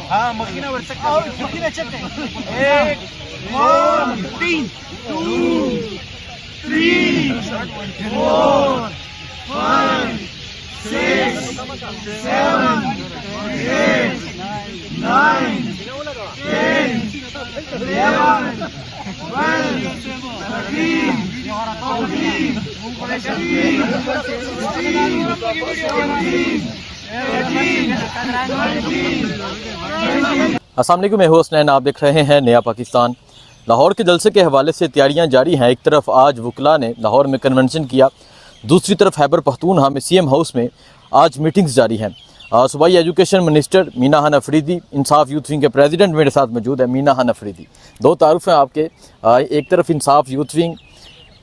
हाँ मखीनावर चक्कर एक वन तीन two three four five six seven eight nine 10 11 12 13 अस्सलाम वालेकुम, मैं हूं हसनैन। आप देख रहे हैं नया पाकिस्तान। लाहौर के जलसे के हवाले से तैयारियां जारी हैं। एक तरफ आज वकला ने लाहौर में कन्वेंशन किया, दूसरी तरफ खैबर पख्तूनख्वा में सीएम हाउस में आज मीटिंग्स जारी हैं। सूबाई एजुकेशन मिनिस्टर मीना खान अफरीदी, इंसाफ यूथ विंग के प्रेसिडेंट मेरे साथ मौजूद है मीना खान अफरीदी। दो तारुफ हैं आपके, एक तरफ इंसाफ यूथ विंग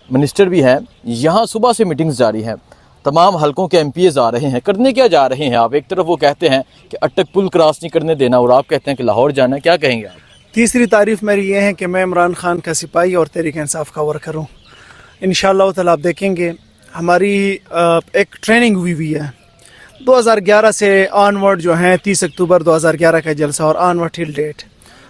मिनिस्टर भी हैं। यहाँ सुबह से मीटिंग्स जारी हैं, तमाम हलकों के MPs आ रहे हैं। करने क्या जा रहे हैं आप? एक तरफ वो कहते हैं कि अटक पुल क्रॉस नहीं करने देना, और आप कहते हैं कि लाहौर जाना। क्या कहेंगे आप? तीसरी तारीफ मेरी ये है कि मैं इमरान खान का सिपाही और तहरीक इंसाफ का वर्कर हूँ। इंशाअल्लाह ताला आप देखेंगे हमारी एक ट्रेनिंग हुई है 2011 से ऑनवर्ड जो है 30 अक्टूबर 2011 का जलसा और ऑनवर्ड टिल डेट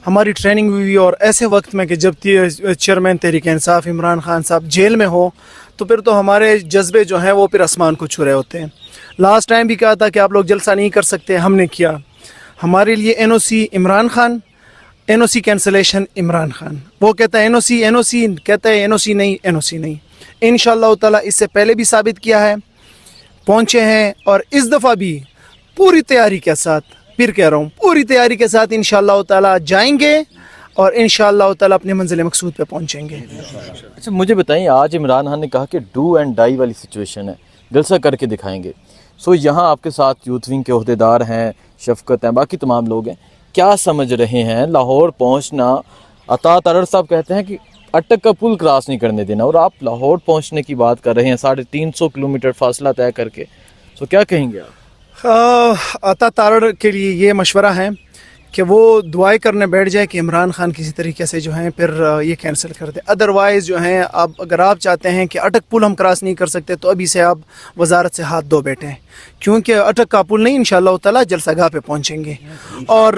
हमारी ट्रेनिंग हुई। और ऐसे वक्त में कि जब चेयरमैन तहरीक इंसाफ इमरान खान साहब जेल में हो तो फिर तो हमारे जज्बे जो हैं वो फिर आसमान को छू रहे होते हैं। लास्ट टाइम भी कहा था कि आप लोग जलसा नहीं कर सकते, हमने किया। हमारे लिए NOC Imran Khan, NOC cancellation Imran Khan. वो कहता है NOC कहता है NOC नहीं। इंशाअल्लाह ताला इससे पहले भी साबित किया है, पहुँचे हैं। और इस दफ़ा भी पूरी तैयारी के साथ, फिर कह रहा हूँ पूरी तैयारी के साथ इंशाअल्लाह ताला जाएंगे और इंशाअल्लाह ताला अपने मंजिल मकसूद पे पहुँचेंगे। अच्छा मुझे बताइए, आज इमरान खान ने कहा कि डू एंड डाई वाली सिचुएशन है, जलसा करके दिखाएंगे। सो यहाँ आपके साथ यूथ विंग के ओहदेदार हैं, शफकत हैं, बाकी तमाम लोग हैं। क्या समझ रहे हैं लाहौर पहुँचना? अता तरर साहब कहते हैं कि अटक का पुल क्रॉस नहीं करने देना, और आप लाहौर पहुँचने की बात कर रहे हैं 350 किलोमीटर फासला तय करके। तो क्या कहेंगे आप? अता तारड़ के लिए ये मशवरा है कि वो दुआएं करने बैठ जाए कि इमरान खान किसी तरीके से जो है फिर ये कैंसिल कर दे। अदरवाइज़ जो है अब अगर आप चाहते हैं कि अटक पुल हम क्रॉस नहीं कर सकते तो अभी से आप वजारत से हाथ धो बैठें, क्योंकि अटक का पुल नहीं इंशाअल्लाह ताला जलसागाह पे पहुंचेंगे। और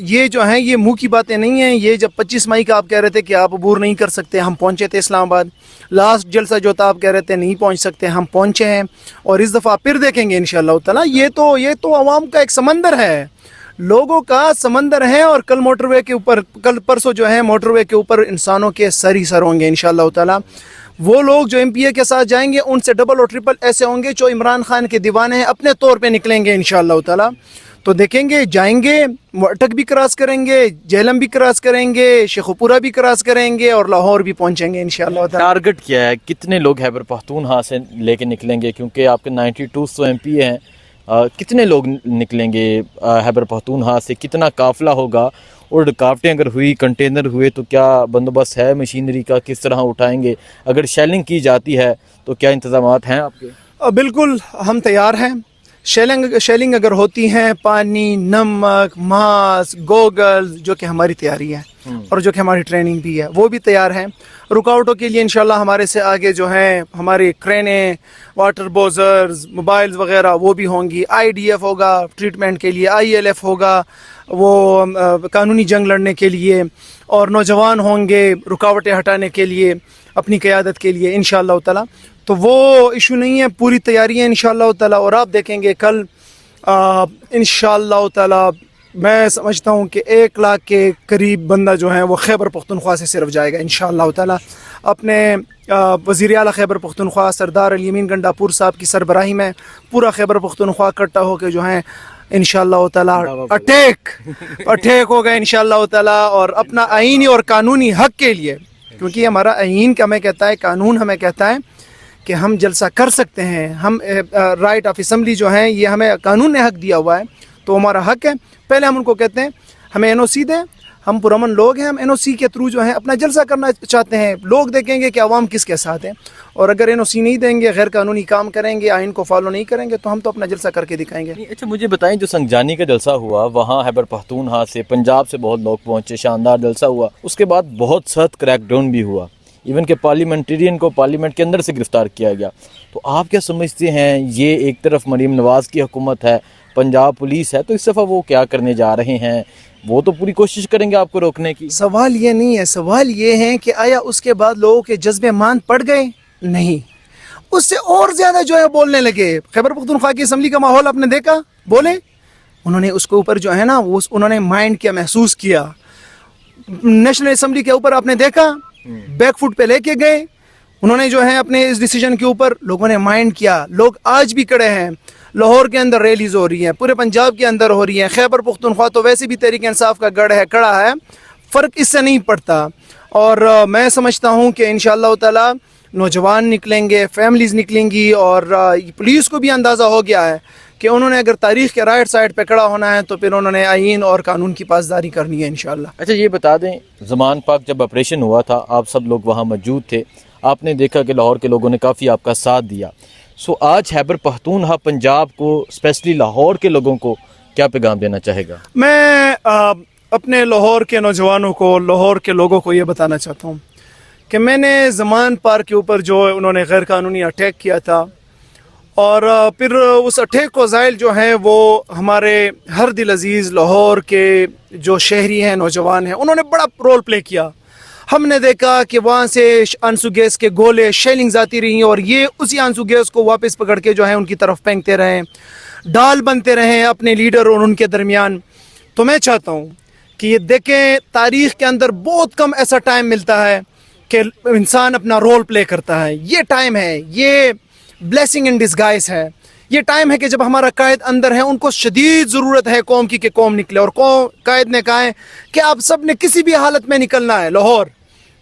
ये जो है ये मुंह की बातें नहीं हैं। ये जब 25 मई का आप कह रहे थे कि आप अबूर नहीं कर सकते, हम पहुंचे थे इस्लामाबाद। लास्ट जलसा जो था आप कह रहे थे नहीं पहुंच सकते, हम पहुंचे हैं। और इस दफ़ा फिर देखेंगे इंशाअल्लाह ताला। ये तो आवाम का एक समंदर है, लोगों का समंदर है। और कल मोटरवे के ऊपर, कल परसों जो है मोटरवे के ऊपर इंसानों के सर ही सर होंगे इंशाअल्लाह ताला। वो लोग जो MPA के साथ जाएंगे उनसे डबल और ट्रिपल ऐसे होंगे जो इमरान खान के दीवाने हैं, अपने तौर पे निकलेंगे इंशाअल्लाह ताला। तो देखेंगे, जाएंगे, अटक भी क्रॉस करेंगे, जेलम भी क्रॉस करेंगे, शेखुपुरा भी क्रॉस करेंगे और लाहौर भी पहुंचेंगे इंशाअल्लाह ताला। टारगेट क्या है? कितने लोग खैबर पख्तूनख्वा से लेके निकलेंगे? क्योंकि आपके 92 MPA हैं, कितने लोग निकलेंगे खैबर पख्तूनख्वा से? कितना काफिला होगा? और रुकावटें अगर हुई, कंटेनर हुए तो क्या बंदोबस्त है मशीनरी का? किस तरह उठाएंगे? अगर शेलिंग की जाती है तो क्या इंतजामात हैं आपके? बिल्कुल हम तैयार हैं। शेलिंग अगर होती है, पानी, नमक, मास्क, गोगल्स, जो कि हमारी तैयारी है और जो कि हमारी ट्रेनिंग भी है, वो भी तैयार हैं। रुकावटों के लिए इंशाल्लाह हमारे से आगे जो हैं हमारी क्रेनें, वाटर बोजर्स, मोबाइल्स वगैरह वो भी होंगी। IDF होगा ट्रीटमेंट के लिए, ILF होगा वो कानूनी जंग लड़ने के लिए, और नौजवान होंगे रुकावटें हटाने के लिए, अपनी क़यादत के लिए इंशाअल्लाह ताला। तो वो इशू नहीं है, पूरी तैयारी है इंशाअल्लाह ताला। और आप देखेंगे कल इंशाअल्लाह ताला मैं समझता हूँ कि 1 लाख के करीब बंदा जो है वो खैबर पख्तूनख्वा से सिर्फ जाएगा इंशाअल्लाह ताला। अपने वज़ीर आला खैबर पख्तूनख्वा सरदार अली अमीन गंडापुर साहब की सरबराही में पूरा खैबर पख्तूनख्वा इकट्ठा होकर जो है इंशाअल्लाह ताला अटैक होगा इंशाअल्लाह ताला। और अपना आईनी और कानूनी हक के लिए, क्योंकि हमारा आईन का हमें कहता है, कानून हमें कहता है कि हम जलसा कर सकते हैं। हम राइट ऑफ असेंबली जो है ये हमें कानून ने हक दिया हुआ है, तो हमारा हक है। पहले हम उनको कहते हैं हमें NOC दें, हम पुरअमन लोग हैं, हम NOC के थ्रू जो है अपना जलसा करना चाहते हैं। लोग देखेंगे कि आवाम किसके साथ है, और अगर NOC नहीं देंगे, गैर कानूनी काम करेंगे, आइन को फॉलो नहीं करेंगे, तो हम तो अपना जलसा करके दिखाएंगे। अच्छा मुझे बताएं, जो संगजानी का जलसा हुआ वहाँ खैबर पख्तूनख्वा से, पंजाब से बहुत लोग पहुँचे, शानदार जलसा हुआ। उसके बाद बहुत सख्त क्रैकडाउन भी हुआ। ایون کہ پارلیمنٹرین کو پارلیمنٹ کے اندر سے گرفتار کیا گیا. تو آپ کیا سمجھتے ہیں، یہ ایک طرف مریم نواز کی حکومت ہے، پنجاب پولیس ہے، تو اس دفعہ وہ کیا کرنے جا رہے ہیں؟ وہ تو پوری کوشش کریں گے آپ کو روکنے کی. سوال یہ نہیں ہے، سوال یہ ہے کہ آیا اس کے بعد لوگوں کے جذبے ماند پڑ گئے؟ نہیں، اس سے اور زیادہ جو ہے بولنے لگے. خیبر پختونخوا کی اسمبلی کا ماحول آپ نے دیکھا، بولے انہوں نے اس کے اوپر جو ہے نا انہوں نے مائنڈ کیا، محسوس کیا. نیشنل اسمبلی کے اوپر آپ نے دیکھا بیک فٹ پہ لے کے گئے انہوں نے جو ہے اپنے اس ڈیسیجن کے اوپر، لوگوں نے مائنڈ کیا. لوگ آج بھی کڑے ہیں، لاہور کے اندر ریلیز ہو رہی ہیں، پورے پنجاب کے اندر ہو رہی ہیں. خیبر پختونخوا تو ویسے بھی تحریک انصاف کا گڑھ ہے، کڑا ہے، فرق اس سے نہیں پڑتا. اور میں سمجھتا ہوں کہ انشاءاللہ تعالی نوجوان نکلیں گے، فیملیز نکلیں گی، اور پولیس کو بھی اندازہ ہو گیا ہے کہ انہوں نے اگر تاریخ کے رائٹ سائڈ پہ کھڑا ہونا ہے تو پھر انہوں نے آئین اور قانون کی پاسداری کرنی ہے انشاءاللہ. اچھا یہ بتا دیں، زمان پاک جب آپریشن ہوا تھا آپ سب لوگ وہاں موجود تھے، آپ نے دیکھا کہ لاہور کے لوگوں نے کافی آپ کا ساتھ دیا. سو آج خیبر پختونخوا پنجاب کو، اسپیشلی لاہور کے لوگوں کو کیا پیغام دینا چاہے گا؟ میں اپنے لاہور کے نوجوانوں کو، لاہور کے لوگوں کو یہ بتانا چاہتا ہوں کہ میں نے زمان پارک کے اوپر جو انہوں نے غیر قانونی اٹیک کیا تھا، اور پھر اس اٹیک کو زائل جو ہیں وہ ہمارے ہر دل عزیز لاہور کے جو شہری ہیں، نوجوان ہیں، انہوں نے بڑا رول پلے کیا. ہم نے دیکھا کہ وہاں سے آنسو گیس کے گولے، شیلنگز آتی رہی، اور یہ اسی آنسو گیس کو واپس پکڑ کے جو ہے ان کی طرف پھینکتے رہے، ڈال بنتے رہے اپنے لیڈر اور ان کے درمیان. تو میں چاہتا ہوں کہ یہ دیکھیں، تاریخ کے اندر بہت کم ایسا ٹائم ملتا ہے کہ انسان اپنا رول پلے کرتا ہے. یہ ٹائم ہے، یہ بلیسنگ ان ڈسگائز ہے. یہ ٹائم ہے کہ جب ہمارا قائد اندر ہے، ان کو شدید ضرورت ہے قوم کی کہ قوم نکلے. اور قائد نے کہا ہے کہ آپ سب نے کسی بھی حالت میں نکلنا ہے. لاہور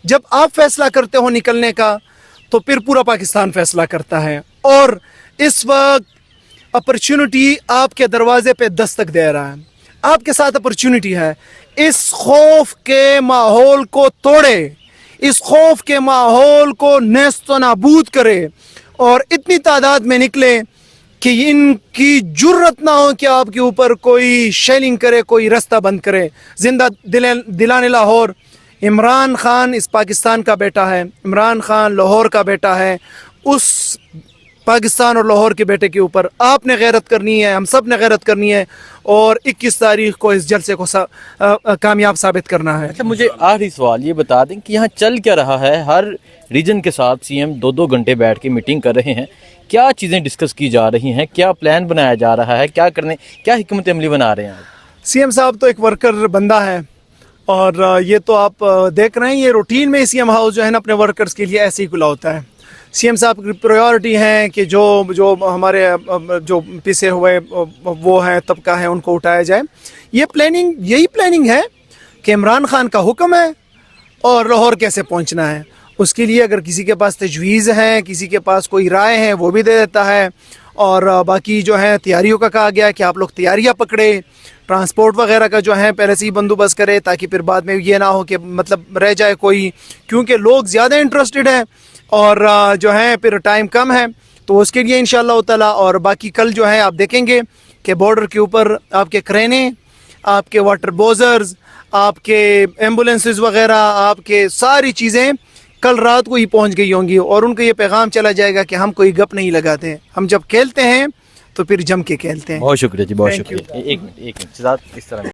جب آپ فیصلہ کرتے ہو نکلنے کا تو پھر پورا پاکستان فیصلہ کرتا ہے. اور اس وقت اپرچونٹی آپ کے دروازے پہ دستک دے رہا ہے، آپ کے ساتھ اپرچونٹی ہے. اس خوف کے ماحول کو توڑے، اس خوف کے ماحول کو نیست و نابود کرے، اور اتنی تعداد میں نکلے کہ ان کی جرت نہ ہو کہ آپ کے اوپر کوئی شیلنگ کرے، کوئی رستہ بند کرے. زندہ دلان لاہور، عمران خان اس پاکستان کا بیٹا ہے، عمران خان لاہور کا بیٹا ہے. اس پاکستان اور لاہور کے بیٹے کے اوپر آپ نے غیرت کرنی ہے، ہم سب نے غیرت کرنی ہے، اور 21 تاریخ کو اس جلسے کو کامیاب ثابت کرنا ہے. اچھا مجھے آخری سوال یہ بتا دیں کہ یہاں چل کیا رہا ہے؟ ہر ریجن کے ساتھ سی ایم 2-2 گھنٹے بیٹھ کے میٹنگ کر رہے ہیں، کیا چیزیں ڈسکس کی جا رہی ہیں؟ کیا پلان بنایا جا رہا ہے؟ کیا حکمت عملی بنا رہے ہیں؟ سی ایم صاحب تو ایک ورکر بندہ ہے، اور یہ تو آپ دیکھ رہے ہیں، یہ روٹین میں سی ایم ہاؤس جو ہے نا اپنے ورکرز کے لیے ایسے ہی کھلا ہوتا ہے. سی ایم صاحب کی پریورٹی ہے کہ جو ہمارے جو پیچھے ہوئے وہ ہیں طبقہ ہے ان کو اٹھایا جائے. یہی پلاننگ ہے کہ عمران خان کا حکم ہے اور لاہور کیسے پہنچنا ہے. اس کے لیے اگر کسی کے پاس تجویز ہے، کسی کے پاس کوئی رائے ہے، وہ بھی دے دیتا ہے. اور باقی جو ہے تیاریوں کا کہا گیا کہ آپ لوگ تیاریاں پکڑے، ٹرانسپورٹ وغیرہ کا جو ہے پہلے سے ہی بندوبست کرے، تاکہ پھر بعد میں یہ نہ ہو کہ مطلب رہ جائے کوئی، کیونکہ لوگ زیادہ انٹرسٹڈ ہیں اور جو ہے پھر ٹائم کم ہے. تو اس کے لیے انشاءاللہ تعالی، اور باقی کل جو ہے آپ دیکھیں گے کہ بارڈر کے اوپر آپ کے کرینے، آپ کے واٹر بوزرز، آپ کے ایمبولینسز وغیرہ، آپ کے ساری چیزیں کل رات کو ہی پہنچ گئی ہوں گی، اور ان کو یہ پیغام چلا جائے گا کہ ہم کوئی گپ نہیں لگاتے، ہم جب کھیلتے ہیں تو پھر جم کے کھیلتے ہیں. بہت شکریہ جی، بہت Thank you. شکریہ. ایک منٹ شہزاد اس طرح